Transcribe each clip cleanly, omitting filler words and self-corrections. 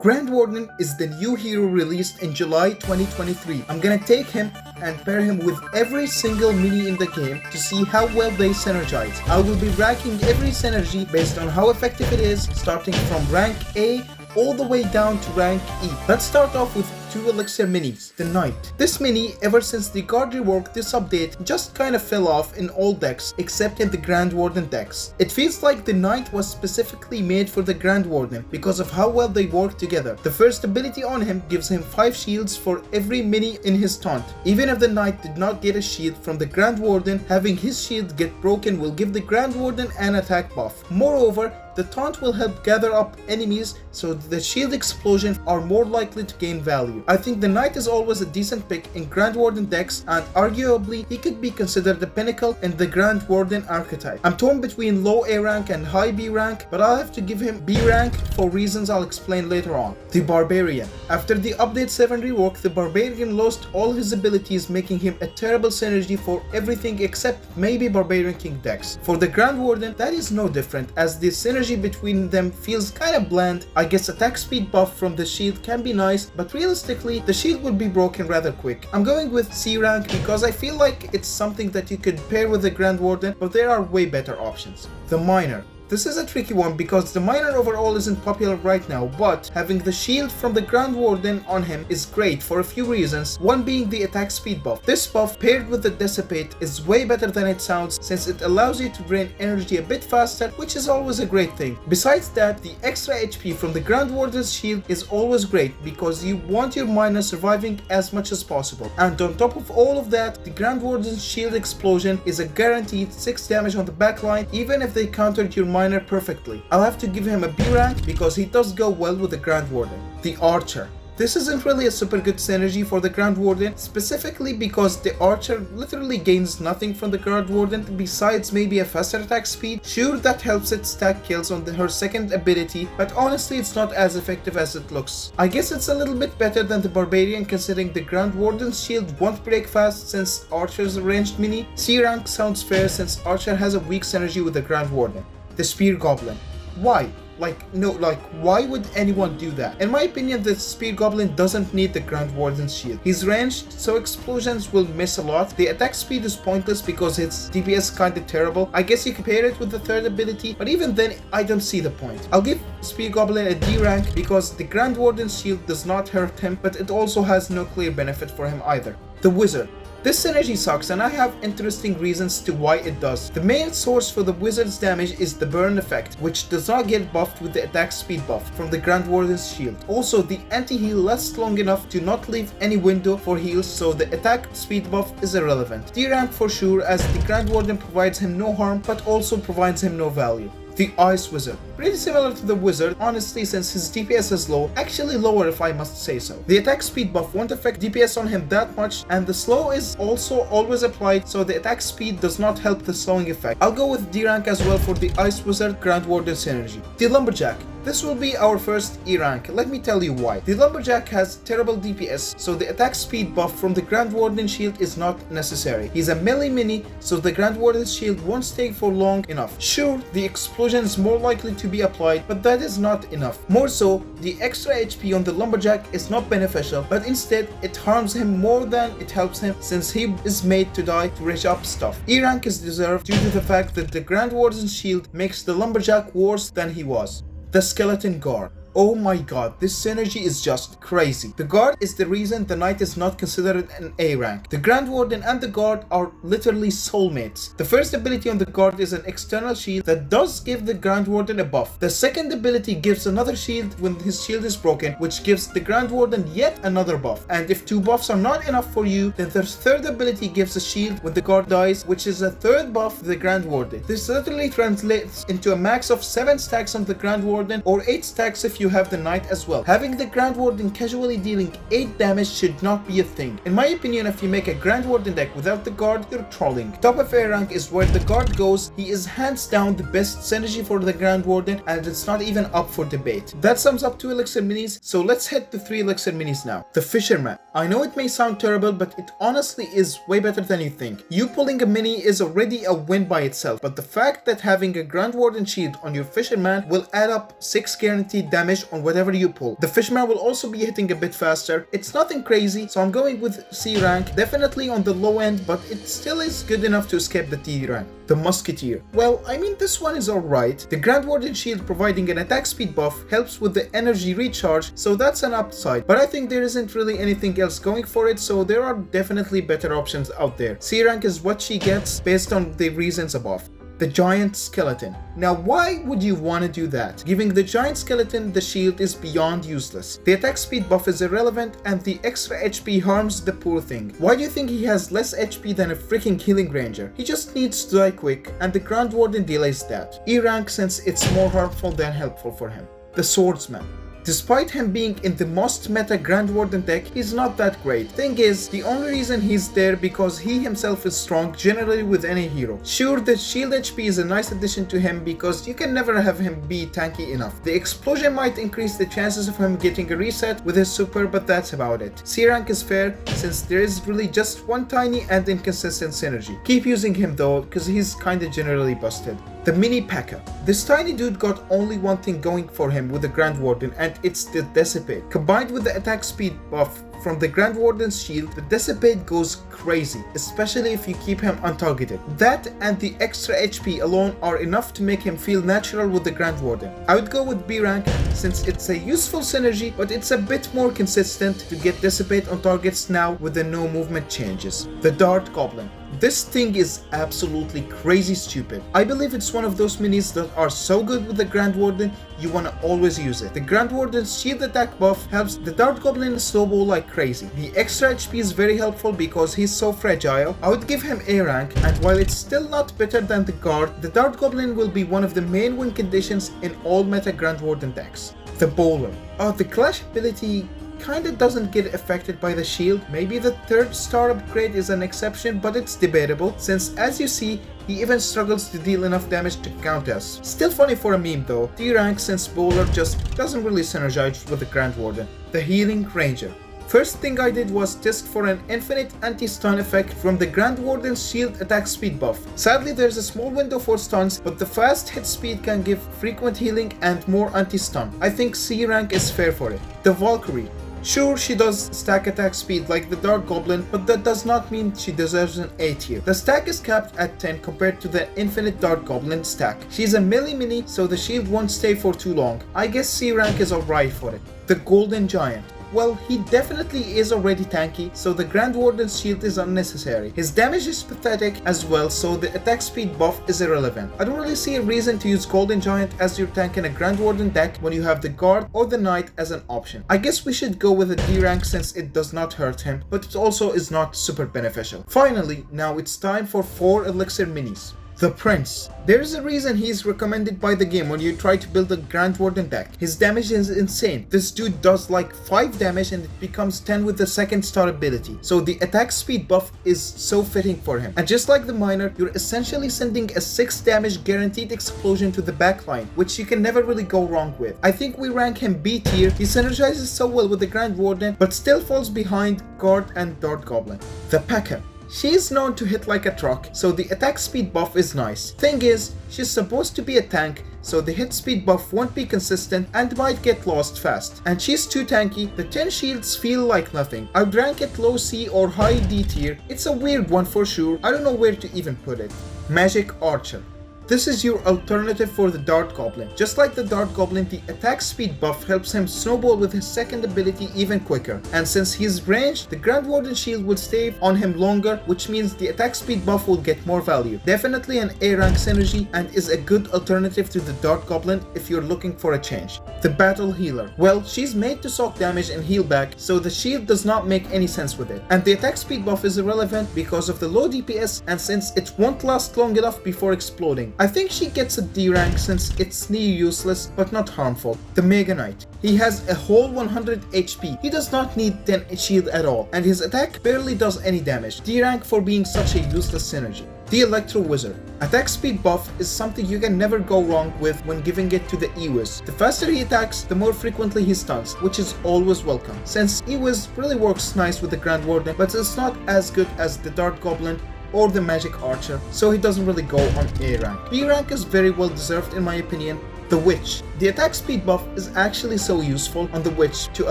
Grand Warden is the new hero released in July 2023. I'm gonna take him and pair him with every single mini in the game to see how well they synergize. I will be ranking every synergy based on how effective it is, starting from rank A all the way down to rank E. Let's start off with 2 elixir minis, the Knight. This mini, ever since the guard rework this update, just kinda fell off in all decks except in the Grand Warden decks. It feels like the Knight was specifically made for the Grand Warden because of how well they work together. The first ability on him gives him 5 shields for every mini in his taunt. Even if the Knight did not get a shield from the Grand Warden, having his shield get broken will give the Grand Warden an attack buff. Moreover, the taunt will help gather up enemies so the shield explosion are more likely to gain value. I think the Knight is always a decent pick in Grand Warden decks, and arguably he could be considered the pinnacle in the Grand Warden archetype. I'm torn between low A rank and high B rank, but I'll have to give him B rank for reasons I'll explain later on. The Barbarian. After the update 7 rework, the Barbarian lost all his abilities, making him a terrible synergy for everything except maybe Barbarian King decks. For the Grand Warden, that is no different, as the synergy between them feels kinda bland. I guess attack speed buff from the shield can be nice, but realistically the shield would be broken rather quick. I'm going with C rank because I feel like it's something that you could pair with the Grand Warden, but there are way better options. The Miner. This is a tricky one because the Miner overall isn't popular right now, but having the shield from the Grand Warden on him is great for a few reasons, one being the attack speed buff. This buff paired with the Dissipate is way better than it sounds, since it allows you to drain energy a bit faster, which is always a great thing. Besides that, the extra HP from the Grand Warden's shield is always great because you want your Miner surviving as much as possible. And on top of all of that, the Grand Warden's shield explosion is a guaranteed 6 damage on the backline even if they countered your Miner perfectly. I'll have to give him a B rank because he does go well with the Grand Warden. The Archer. This isn't really a super good synergy for the Grand Warden, specifically because the Archer literally gains nothing from the Grand Warden besides maybe a faster attack speed. Sure, that helps it stack kills on her second ability, but honestly it's not as effective as it looks. I guess it's a little bit better than the Barbarian considering the Grand Warden's shield won't break fast since Archer's ranged mini. C rank sounds fair since Archer has a weak synergy with the Grand Warden. The Spear Goblin. Why? Why would anyone do that? In my opinion, the Spear Goblin doesn't need the Grand Warden's shield. He's ranged, so explosions will miss a lot. The attack speed is pointless because its DPS is kinda terrible. I guess you can pair it with the third ability, but even then, I don't see the point. I'll give Spear Goblin a D rank because the Grand Warden's shield does not hurt him, but it also has no clear benefit for him either. The Wizard. This synergy sucks, and I have interesting reasons to why it does. The main source for the Wizard's damage is the burn effect, which does not get buffed with the attack speed buff from the Grand Warden's shield. Also, the anti-heal lasts long enough to not leave any window for heals, so the attack speed buff is irrelevant. D rank for sure, as the Grand Warden provides him no harm, but also provides him no value. The Ice Wizard. Pretty similar to the Wizard, honestly, since his DPS is low, actually lower if I must say so. The attack speed buff won't affect DPS on him that much, and the slow is also always applied, so the attack speed does not help the slowing effect. I'll go with D rank as well for the Ice Wizard Grand Warden synergy. The Lumberjack. This will be our first E rank. Let me tell you why. The Lumberjack has terrible DPS, so the attack speed buff from the Grand Warden shield is not necessary. He's a melee mini, so the Grand Warden's shield won't stay for long enough. Sure, the explosion is more likely to be applied, but that is not enough. More so, the extra HP on the Lumberjack is not beneficial, but instead it harms him more than it helps him since he is made to die to rage up stuff. E rank is deserved due to the fact that the Grand Warden's shield makes the Lumberjack worse than he was. The Skeleton Guard. Oh my god, this synergy is just crazy. The Guard is the reason the Knight is not considered an A rank. The Grand Warden and the Guard are literally soulmates. The first ability on the Guard is an external shield that does give the Grand Warden a buff. The second ability gives another shield when his shield is broken, which gives the Grand Warden yet another buff. And if 2 buffs are not enough for you, then the third ability gives a shield when the Guard dies, which is a third buff to the Grand Warden. This literally translates into a max of 7 stacks on the Grand Warden, or 8 stacks if you have the Knight as well. Having the Grand Warden casually dealing 8 damage should not be a thing. In my opinion, if you make a Grand Warden deck without the Guard, you're trolling. Top of A rank is where the Guard goes. He is hands down the best synergy for the Grand Warden, and it's not even up for debate. That sums up 2 elixir minis, so let's head to 3 elixir minis now. The Fisherman. I know it may sound terrible, but it honestly is way better than you think. You pulling a mini is already a win by itself, but the fact that having a Grand Warden shield on your Fisherman will add up 6 guaranteed damage damage on whatever you pull. The Fishman will also be hitting a bit faster. It's nothing crazy, so I'm going with C rank, definitely on the low end, but it still is good enough to escape the D rank. The Musketeer. Well, I mean, this one is alright. The Grand Warden shield providing an attack speed buff helps with the energy recharge, so that's an upside, but I think there isn't really anything else going for it, so there are definitely better options out there. C rank is what she gets based on the reasons above. The Giant Skeleton. Now, why would you want to do that? Giving the Giant Skeleton the shield is beyond useless. The attack speed buff is irrelevant and the extra HP harms the poor thing. Why do you think he has less HP than a freaking healing ranger? He just needs to die quick and the Grand Warden delays that. E rank since it's more harmful than helpful for him. The Swordsman. Despite him being in the most meta Grand Warden deck, he's not that great. Thing is, the only reason he's there because he himself is strong generally with any hero. Sure, the shield HP is a nice addition to him because you can never have him be tanky enough. The explosion might increase the chances of him getting a reset with his super, but that's about it. C rank is fair since there is really just one tiny and inconsistent synergy. Keep using him though, because he's kinda generally busted. The Mini P.E.K.K.A. This tiny dude got only one thing going for him with the Grand Warden, and it's the Dissipate. Combined with the attack speed buff from the Grand Warden's shield, the Dissipate goes crazy, especially if you keep him untargeted. That and the extra HP alone are enough to make him feel natural with the Grand Warden. I would go with B rank since it's a useful synergy, but it's a bit more consistent to get Dissipate on targets now with the no movement changes. The Dart Goblin. This thing is absolutely crazy stupid. I believe it's one of those minis that are so good with the Grand Warden, you wanna always use it. The Grand Warden's shield attack buff helps the Dart Goblin snowball like crazy. The extra HP is very helpful because he's so fragile. I would give him A rank, and while it's still not better than the Guard, the Dart Goblin will be one of the main win conditions in all meta Grand Warden decks. The Bowler. The Clash ability kinda doesn't get affected by the shield. Maybe the 3rd star upgrade is an exception, but it's debatable since, as you see, he even struggles to deal enough damage to count as. Still funny for a meme though. D rank since Bowler just doesn't really synergize with the Grand Warden. The Healing Ranger. First thing I did was test for an infinite anti-stun effect from the Grand Warden's shield attack speed buff. Sadly, there's a small window for stuns, but the fast hit speed can give frequent healing and more anti-stun. I think C rank is fair for it. The Valkyrie. Sure, she does stack attack speed like the Dart Goblin, but that does not mean she deserves an A tier. The stack is capped at 10 compared to the infinite Dart Goblin stack. She's a melee mini, so the shield won't stay for too long. I guess C rank is alright for it. The Golden Giant. Well, he definitely is already tanky, so the Grand Warden's shield is unnecessary. His damage is pathetic as well, so the attack speed buff is irrelevant. I don't really see a reason to use Golden Giant as your tank in a Grand Warden deck when you have the Guard or the Knight as an option. I guess we should go with a D rank since it does not hurt him, but it also is not super beneficial. Finally, now it's time for 4 Elixir minis. The Prince. There is a reason he is recommended by the game when you try to build a Grand Warden deck. His damage is insane. This dude does like 5 damage and it becomes 10 with the 2nd star ability. So the attack speed buff is so fitting for him. And just like the Miner, you're essentially sending a 6 damage guaranteed explosion to the backline, which you can never really go wrong with. I think we rank him B tier. He synergizes so well with the Grand Warden, but still falls behind Guard and Dart Goblin. The P.E.K.K.A. She is known to hit like a truck, so the attack speed buff is nice. Thing is, she's supposed to be a tank, so the hit speed buff won't be consistent and might get lost fast. And she's too tanky, the 10 shields feel like nothing. I'd rank it low C or high D tier. It's a weird one for sure, I don't know where to even put it. Magic Archer. This is your alternative for the Dart Goblin. Just like the Dart Goblin, the attack speed buff helps him snowball with his 2nd ability even quicker. And since he's ranged, the Grand Warden shield will stay on him longer, which means the attack speed buff will get more value. Definitely an A rank synergy and is a good alternative to the Dart Goblin if you're looking for a change. The Battle Healer. Well, she's made to soak damage and heal back, so the shield does not make any sense with it. And the attack speed buff is irrelevant because of the low DPS and since it won't last long enough before exploding. I think she gets a D rank since it's near useless but not harmful. The Mega Knight. He has a whole 100 HP. He does not need 10 shield at all, and his attack barely does any damage. D rank for being such a useless synergy. The Electro Wizard. Attack speed buff is something you can never go wrong with when giving it to the E-Wiz. The faster he attacks, the more frequently he stuns, which is always welcome. Since E-Wiz really works nice with the Grand Warden, but it's not as good as the Dart Goblin or the Magic Archer, so he doesn't really go on A rank. B rank is very well deserved in my opinion. The Witch. The attack speed buff is actually so useful on the Witch to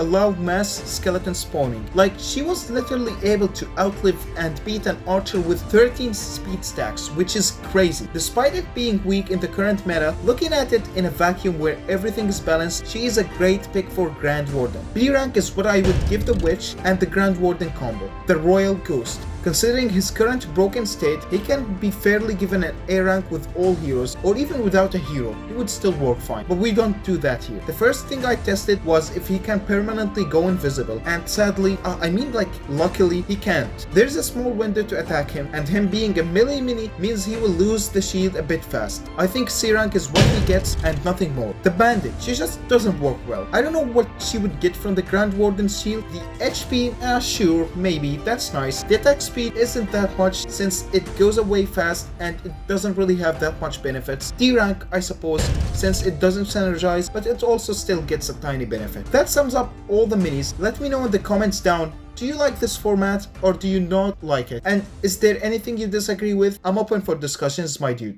allow mass skeleton spawning. Like, she was literally able to outlive and beat an archer with 13 speed stacks, which is crazy. Despite it being weak in the current meta, looking at it in a vacuum where everything is balanced, she is a great pick for Grand Warden. B rank is what I would give the Witch and the Grand Warden combo. The Royal Ghost. Considering his current broken state, he can be fairly given an A rank with all heroes, or even without a hero, he would still work fine. But we don't do that here. The first thing I tested was if he can permanently go invisible, and sadly, luckily, he can't. There's a small window to attack him, and him being a melee mini means he will lose the shield a bit fast. I think C rank is what he gets and nothing more. The Bandit, she just doesn't work well. I don't know what she would get from the Grand Warden's shield. The HP, sure, maybe, that's nice. The attack speed isn't that much since it goes away fast and it doesn't really have that much benefits. D rank, I suppose, since it doesn't synergize, but it also still gets a tiny benefit. That sums up all the minis. Let me know in the comments down, do you like this format or do you not like it? And is there anything you disagree with? I'm open for discussions, my dude.